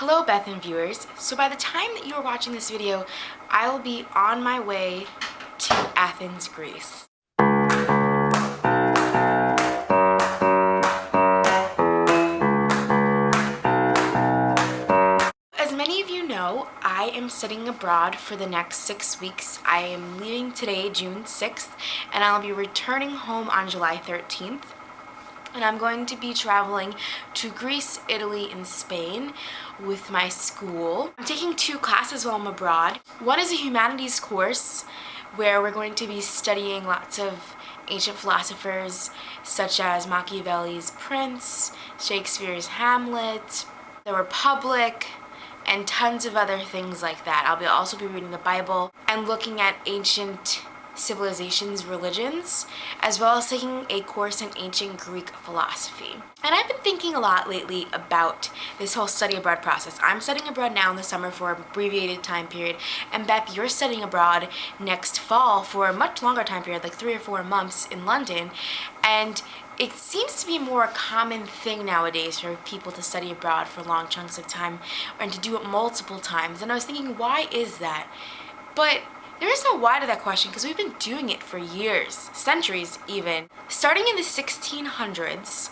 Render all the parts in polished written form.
Hello Beth and viewers. So by the time that you are watching this video, I will be on my way to Athens, Greece. As many of you know, I am studying abroad for the next 6 weeks. I am leaving today, June 6th, and I'll be returning home on July 13th. And I'm going to be traveling to Greece, Italy, and Spain with my school. I'm taking 2 classes while I'm abroad. One is a humanities course where we're going to be studying lots of ancient philosophers such as Machiavelli's Prince, Shakespeare's Hamlet, the Republic, and tons of other things like that. I'll also be reading the Bible and looking at ancient civilizations, religions, as well as taking a course in ancient Greek philosophy. And I've been thinking a lot lately about this whole study abroad process. I'm studying abroad now in the summer for an abbreviated time period, and Beth, you're studying abroad next fall for a much longer time period, like 3 or 4 months in London, and it seems to be a more common thing nowadays for people to study abroad for long chunks of time and to do it multiple times. And I was thinking, why is that? But there is no why to that question because we've been doing it for years, centuries even. Starting in the 1600s,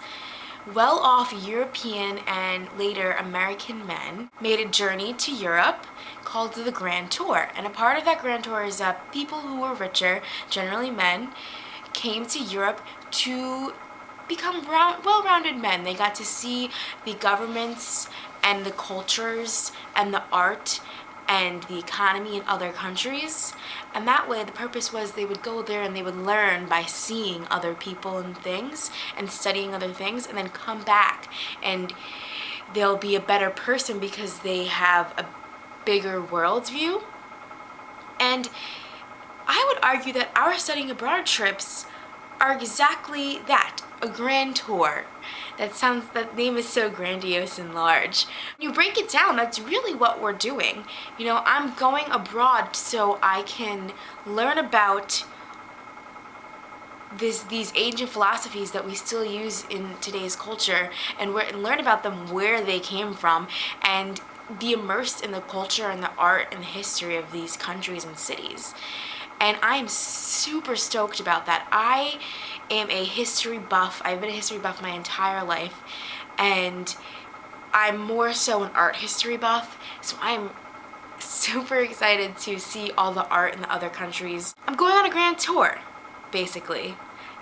well-off European and later American men made a journey to Europe called the Grand Tour. And a part of that Grand Tour is that people who were richer, generally men, came to Europe to become well-rounded men. They got to see the governments and the cultures and the art and the economy in other countries, and that way the purpose was they would go there and they would learn by seeing other people and things and studying other things, and then come back and they'll be a better person because they have a bigger world view. And I would argue that our studying abroad trips are exactly that, a grand tour. That name is so grandiose and large. When you break it down, that's really what we're doing. You know, I'm going abroad so I can learn about these ancient philosophies that we still use in today's culture, and learn about them, where they came from, and be immersed in the culture and the art and the history of these countries and cities. And I'm super stoked about that. I am a history buff. I've been a history buff my entire life, and I'm more so an art history buff, so I'm super excited to see all the art in the other countries. I'm going on a grand tour, basically.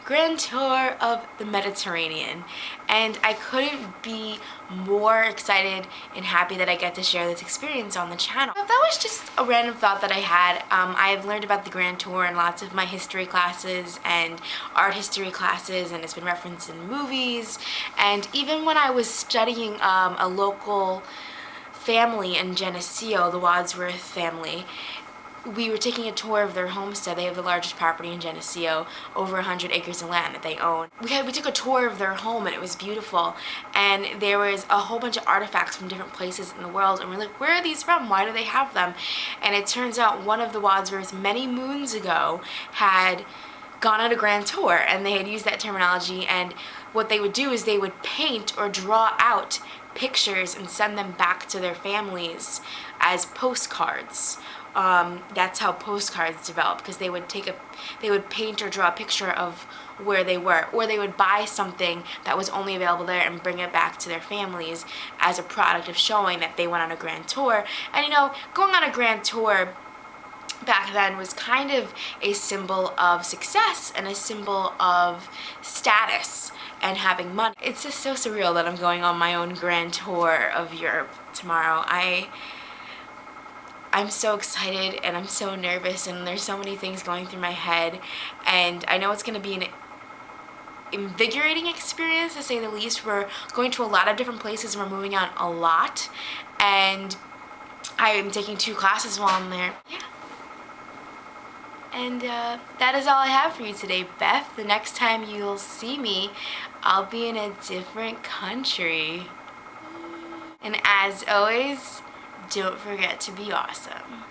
Grand tour of the Mediterranean, and I couldn't be more excited and happy that I get to share this experience on the channel. That was just a random thought that I had. I've learned about the grand tour in lots of my history classes and art history classes, and it's been referenced in movies, and even when I was studying a local family in Geneseo, the Wadsworth family, we were taking a tour of their homestead. They have the largest property in Geneseo, over 100 acres of land that they own. We took a tour of their home, and it was beautiful, and there was a whole bunch of artifacts from different places in the world, and we're like, where are these from? Why do they have them? And it turns out one of the Wadsworths many moons ago had gone on a grand tour, and they had used that terminology, and what they would do is they would paint or draw out pictures and send them back to their families as postcards. That's how postcards developed, because they would paint or draw a picture of where they were, or they would buy something that was only available there and bring it back to their families as a product of showing that they went on a grand tour. And you know, going on a grand tour back then was kind of a symbol of success and a symbol of status and having money. It's just so surreal that I'm going on my own grand tour of Europe tomorrow. I'm so excited, and I'm so nervous, and there's so many things going through my head, and I know it's going to be an invigorating experience, to say the least. We're going to a lot of different places, we're moving on a lot, and I am taking 2 classes while I'm there. Yeah. And that is all I have for you today, Beth. The next time you'll see me, I'll be in a different country. And as always, don't forget to be awesome.